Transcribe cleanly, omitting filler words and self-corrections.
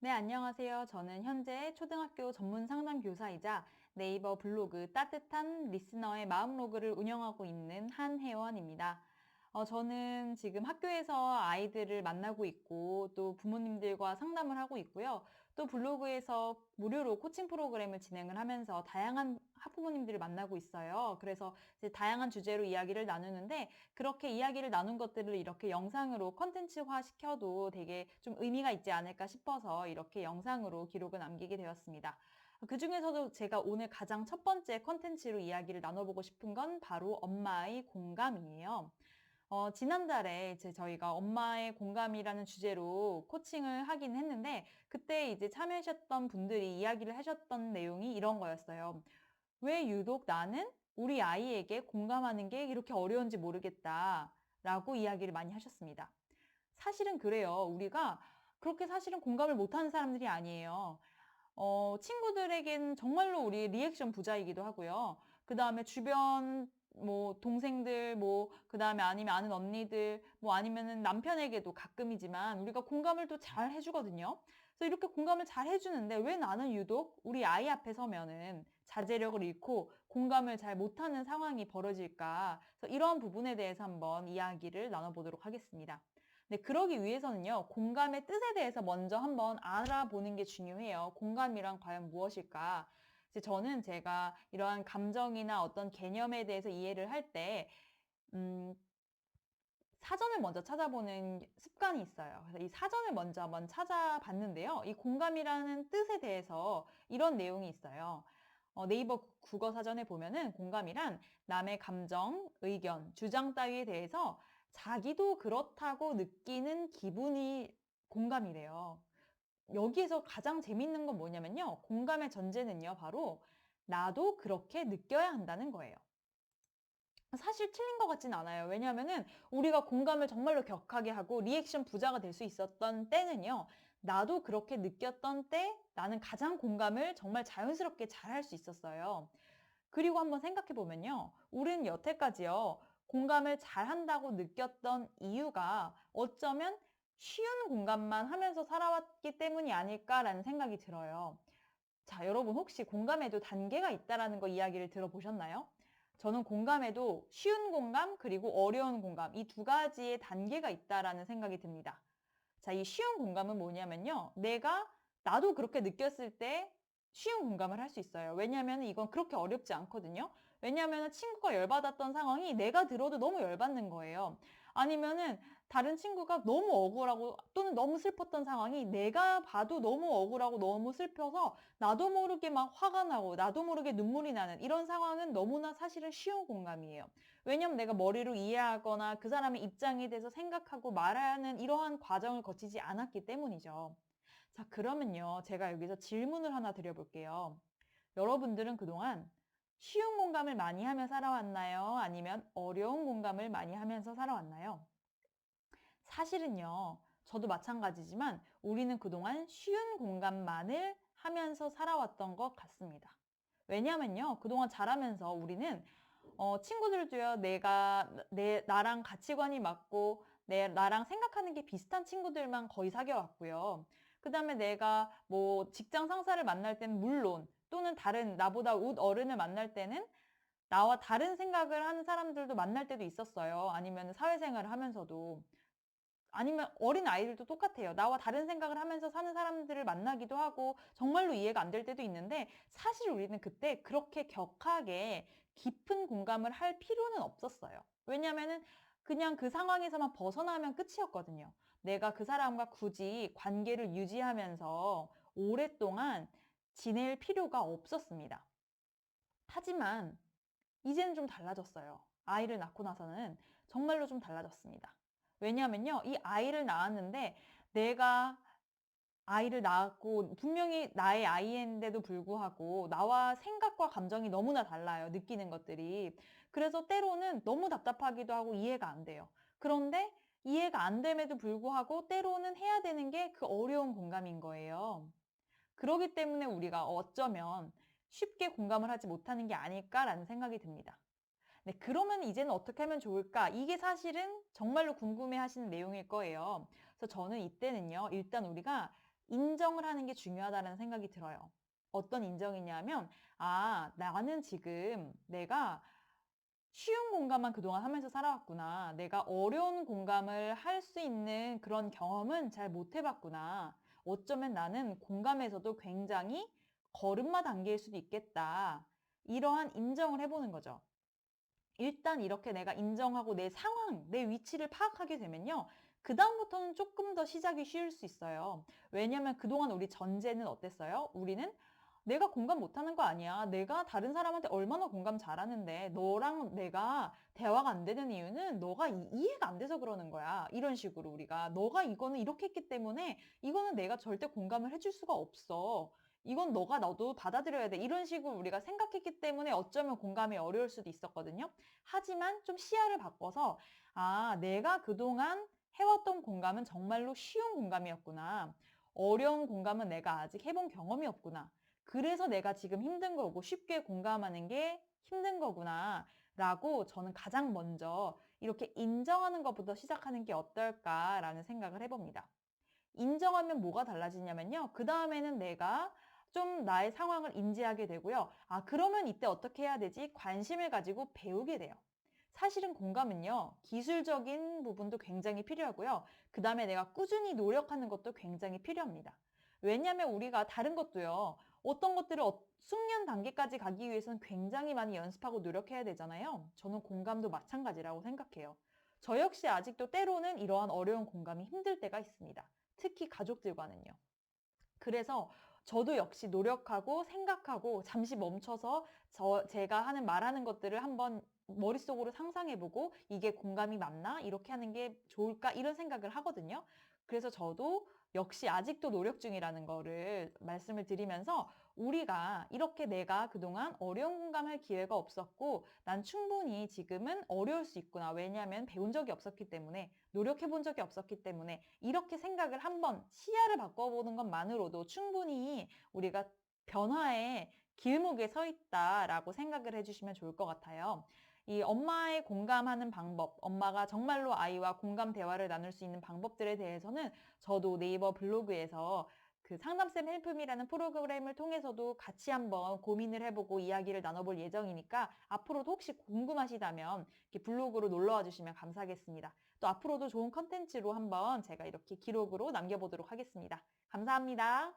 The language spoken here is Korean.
네, 안녕하세요. 저는 현재 초등학교 전문 상담 교사이자 네이버 블로그 따뜻한 리스너의 마음 로그를 운영하고 있는 한혜원입니다. 저는 지금 학교에서 아이들을 만나고 있고 또 부모님들과 상담을 하고 있고요. 또 블로그에서 무료로 코칭 프로그램을 진행을 하면서 다양한 학부모님들을 만나고 있어요. 그래서 이제 다양한 주제로 이야기를 나누는데 그렇게 이야기를 나눈 것들을 이렇게 영상으로 컨텐츠화 시켜도 되게 좀 의미가 있지 않을까 싶어서 이렇게 영상으로 기록을 남기게 되었습니다. 그중에서도 제가 오늘 가장 첫 번째 컨텐츠로 이야기를 나눠보고 싶은 건 바로 엄마의 공감이에요. 지난달에 저희가 엄마의 공감이라는 주제로 코칭을 하긴 했는데 그때 이제 참여하셨던 분들이 이야기를 하셨던 내용이 이런 거였어요. 왜 유독 나는 우리 아이에게 공감하는 게 이렇게 어려운지 모르겠다라고 이야기를 많이 하셨습니다. 사실은 그래요. 우리가 그렇게 사실은 공감을 못하는 사람들이 아니에요. 친구들에겐 정말로 우리 리액션 부자이기도 하고요. 그 다음에 주변 뭐 동생들 그 다음에 아니면 아는 언니들 아니면은 남편에게도 가끔이지만 우리가 공감을 또 잘 해주거든요. 그래서 이렇게 공감을 잘 해주는데 왜 나는 유독 우리 아이 앞에 서면은 자제력을 잃고 공감을 잘 못하는 상황이 벌어질까? 그래서 이런 부분에 대해서 한번 이야기를 나눠보도록 하겠습니다. 네, 그러기 위해서는요, 공감의 뜻에 대해서 먼저 한번 알아보는 게 중요해요. 공감이란 과연 무엇일까? 이제 저는 제가 이러한 감정이나 어떤 개념에 대해서 이해를 할 때, 음, 사전을 먼저 찾아보는 습관이 있어요. 그래서 이 사전을 먼저 한번 찾아봤는데요. 이 공감이라는 뜻에 대해서 이런 내용이 있어요. 네이버 국어 사전에 보면은 공감이란 남의 감정, 의견, 주장 따위에 대해서 자기도 그렇다고 느끼는 기분이 공감이래요. 여기에서 가장 재밌는 건 뭐냐면요. 공감의 전제는요, 바로 나도 그렇게 느껴야 한다는 거예요. 사실 틀린 것 같진 않아요. 왜냐하면은 우리가 공감을 정말로 격하게 하고 리액션 부자가 될 수 있었던 때는요. 나도 그렇게 느꼈던 때 나는 가장 공감을 정말 자연스럽게 잘 할 수 있었어요. 그리고 한번 생각해 보면요. 우리는 여태까지요. 공감을 잘 한다고 느꼈던 이유가 어쩌면 쉬운 공감만 하면서 살아왔기 때문이 아닐까라는 생각이 들어요. 자, 여러분 혹시 공감에도 단계가 있다라는 거 이야기를 들어보셨나요? 저는 공감에도 쉬운 공감 그리고 어려운 공감 이 두 가지의 단계가 있다라는 생각이 듭니다. 자, 이 쉬운 공감은 뭐냐면요. 나도 그렇게 느꼈을 때 쉬운 공감을 할 수 있어요. 왜냐하면 이건 그렇게 어렵지 않거든요. 왜냐하면 친구가 열받았던 상황이 내가 들어도 너무 열받는 거예요. 아니면은 다른 친구가 너무 억울하고 또는 너무 슬펐던 상황이 내가 봐도 너무 억울하고 너무 슬퍼서 나도 모르게 막 화가 나고 나도 모르게 눈물이 나는 이런 상황은 너무나 사실은 쉬운 공감이에요. 왜냐면 내가 머리로 이해하거나 그 사람의 입장에 대해서 생각하고 말하는 이러한 과정을 거치지 않았기 때문이죠. 자, 그러면요. 제가 여기서 질문을 하나 드려볼게요. 여러분들은 그동안 쉬운 공감을 많이 하며 살아왔나요? 아니면 어려운 공감을 많이 하면서 살아왔나요? 사실은요. 저도 마찬가지지만 우리는 그동안 쉬운 공감만을 하면서 살아왔던 것 같습니다. 왜냐면요. 그동안 자라면서 우리는 친구들도요, 나랑 가치관이 맞고, 나랑 생각하는 게 비슷한 친구들만 거의 사귀어왔고요. 그 다음에 내가 직장 상사를 만날 때는 물론, 또는 다른 나보다 웃 어른을 만날 때는 나와 다른 생각을 하는 사람들도 만날 때도 있었어요. 아니면 사회생활을 하면서도. 아니면 어린 아이들도 똑같아요. 나와 다른 생각을 하면서 사는 사람들을 만나기도 하고 정말로 이해가 안 될 때도 있는데 사실 우리는 그때 그렇게 격하게 깊은 공감을 할 필요는 없었어요. 왜냐면은 그냥 그 상황에서만 벗어나면 끝이었거든요. 내가 그 사람과 굳이 관계를 유지하면서 오랫동안 지낼 필요가 없었습니다. 하지만 이제는 좀 달라졌어요. 아이를 낳고 나서는 정말로 좀 달라졌습니다. 왜냐하면요, 이 아이를 낳았는데 내가 아이를 낳았고 분명히 나의 아이인데도 불구하고 나와 생각과 감정이 너무나 달라요. 느끼는 것들이. 그래서 때로는 너무 답답하기도 하고 이해가 안 돼요. 그런데 이해가 안 됨에도 불구하고 때로는 해야 되는 게 그 어려운 공감인 거예요. 그러기 때문에 우리가 어쩌면 쉽게 공감을 하지 못하는 게 아닐까라는 생각이 듭니다. 네, 그러면 이제는 어떻게 하면 좋을까? 이게 사실은 정말로 궁금해 하시는 내용일 거예요. 그래서 저는 이때는요, 일단 우리가 인정을 하는 게 중요하다는 생각이 들어요. 어떤 인정이냐면, 아, 나는 지금 내가 쉬운 공감만 그동안 하면서 살아왔구나. 내가 어려운 공감을 할 수 있는 그런 경험은 잘 못 해봤구나. 어쩌면 나는 공감에서도 굉장히 걸음마 단계일 수도 있겠다. 이러한 인정을 해보는 거죠. 일단 이렇게 내가 인정하고 내 상황, 내 위치를 파악하게 되면요. 그다음부터는 조금 더 시작이 쉬울 수 있어요. 왜냐면 그동안 우리 전제는 어땠어요? 우리는 내가 공감 못하는 거 아니야. 내가 다른 사람한테 얼마나 공감 잘하는데 너랑 내가 대화가 안 되는 이유는 너가 이해가 안 돼서 그러는 거야. 이런 식으로 우리가 너가 이거는 이렇게 했기 때문에 이거는 내가 절대 공감을 해줄 수가 없어. 이건 너가 너도 받아들여야 돼. 이런 식으로 우리가 생각했기 때문에 어쩌면 공감이 어려울 수도 있었거든요. 하지만 좀 시야를 바꿔서 아, 내가 그동안 해왔던 공감은 정말로 쉬운 공감이었구나. 어려운 공감은 내가 아직 해본 경험이 없구나. 그래서 내가 지금 힘든 거고 쉽게 공감하는 게 힘든 거구나. 라고 저는 가장 먼저 이렇게 인정하는 것부터 시작하는 게 어떨까라는 생각을 해봅니다. 인정하면 뭐가 달라지냐면요. 그 다음에는 내가 좀 나의 상황을 인지하게 되고요. 아, 그러면 이때 어떻게 해야 되지? 관심을 가지고 배우게 돼요. 사실은 공감은요, 기술적인 부분도 굉장히 필요하고요. 그 다음에 내가 꾸준히 노력하는 것도 굉장히 필요합니다. 왜냐하면 우리가 다른 것도요, 어떤 것들을 숙련 단계까지 가기 위해서는 굉장히 많이 연습하고 노력해야 되잖아요. 저는 공감도 마찬가지라고 생각해요. 저 역시 아직도 때로는 이러한 어려운 공감이 힘들 때가 있습니다. 특히 가족들과는요. 그래서 저도 역시 노력하고 생각하고 잠시 멈춰서 제가 말하는 것들을 한번 머릿속으로 상상해보고 이게 공감이 맞나? 이렇게 하는 게 좋을까? 이런 생각을 하거든요. 그래서 저도 역시 아직도 노력 중이라는 거를 말씀을 드리면서 우리가 이렇게 내가 그동안 어려운 공감할 기회가 없었고 난 충분히 지금은 어려울 수 있구나. 왜냐하면 배운 적이 없었기 때문에 노력해 본 적이 없었기 때문에 이렇게 생각을 한번 시야를 바꿔보는 것만으로도 충분히 우리가 변화의 길목에 서 있다라고 생각을 해주시면 좋을 것 같아요. 이 엄마의 공감하는 방법, 엄마가 정말로 아이와 공감 대화를 나눌 수 있는 방법들에 대해서는 저도 네이버 블로그에서 그 상담쌤 헬프미라는 프로그램을 통해서도 같이 한번 고민을 해보고 이야기를 나눠볼 예정이니까 앞으로도 혹시 궁금하시다면 이렇게 블로그로 놀러와 주시면 감사하겠습니다. 또 앞으로도 좋은 컨텐츠로 한번 제가 이렇게 기록으로 남겨보도록 하겠습니다. 감사합니다.